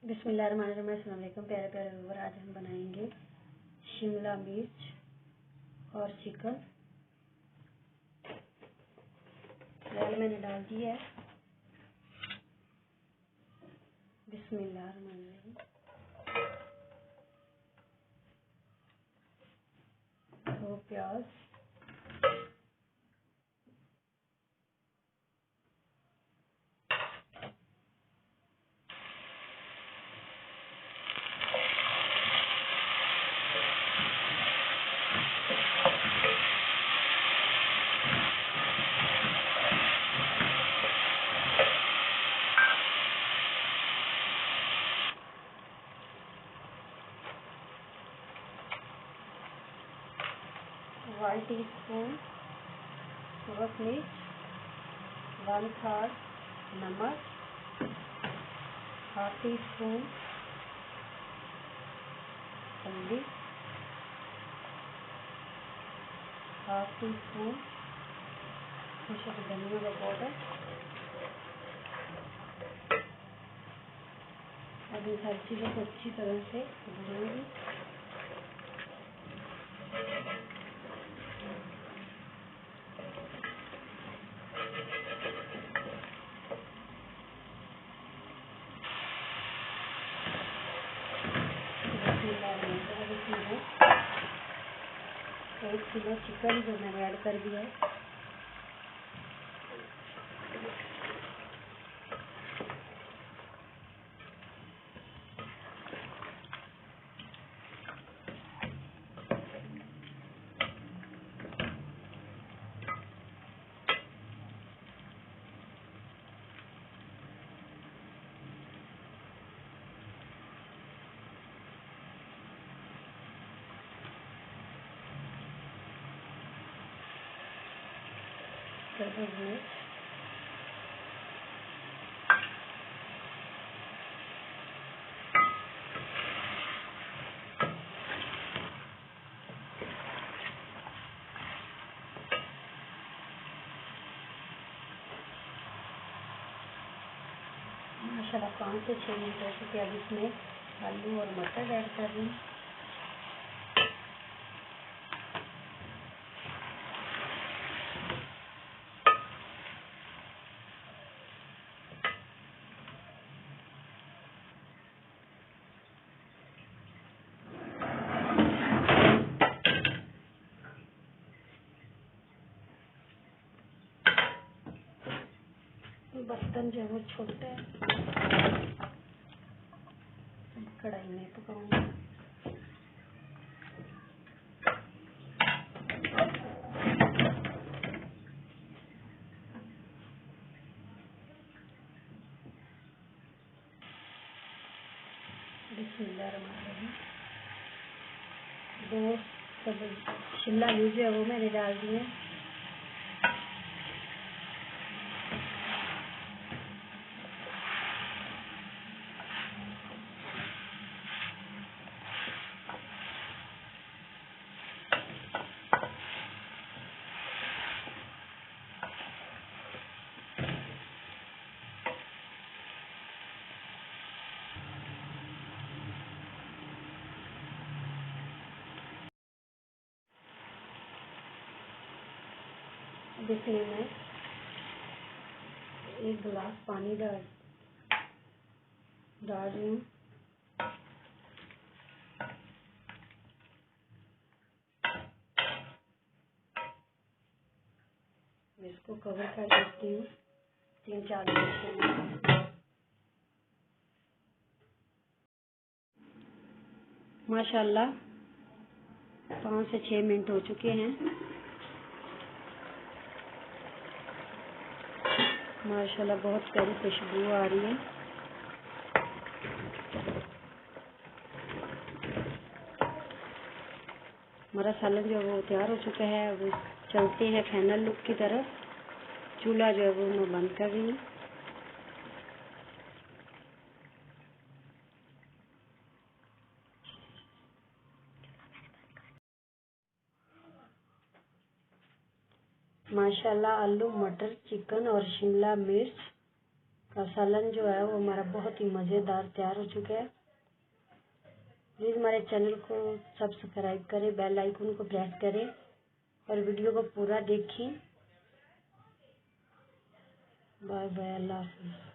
बिस्मिल्लाहिर्रहमानिर्रहीम। अस्सलाम वालेकुम प्यारे प्यारे व्यूअर। आज हम बनाएंगे शिमला मिर्च और चिकन। दाल मैंने डाल दी है। बिस्मिल्लाहिर्रहमानिर्रहीम। 2 प्याज, वन टीस्पून सूरज मिर्च, 1/3 नमक, हाफ टीस्पून हल्दी, हाफ टीस्पून कुछ धनिया का पाउडर। अब इन हर चीज़ों को अच्छी तरह से भूनेंगे। अब इसमें 1 किलो चिकन जो मैंने ऐड कर दिया है। माशाल्लाह 5 से 6 मिनट हो चुके। अब इसमें आलू और मटर ऐड कर रही हूँ। बर्तन जो है वो छोटा है, कढ़ाई में पकाऊंगी। बिस्मिल्लाहिर्रहमानिर्रहीम। 2 शिमला मिर्च जो है वो मैंने डाल दी है। इसमें मैं 1 गिलास पानी डाल रही हूँ। इसको कवर कर देती हूँ 3-4 मिनट के लिए। माशाल्लाह 5 से 6 मिनट हो चुके हैं। माशाल्लाह बहुत प्यारी खुशबू आ रही है। हमारा सालन जो है वो तैयार हो चुका है। अब चलते हैं फाइनल लुक की तरफ। चूल्हा जो है वो मैं बंद कर रही हूँ। माशाल्लाह आलू मटर चिकन और शिमला मिर्च का सालन जो है वो हमारा बहुत ही मज़ेदार तैयार हो चुका है। प्लीज़ हमारे चैनल को सब्सक्राइब करें, बेल आइकन को प्रेस करें और वीडियो को पूरा देखें। बाय बाय, अल्लाह हाफ़िज़।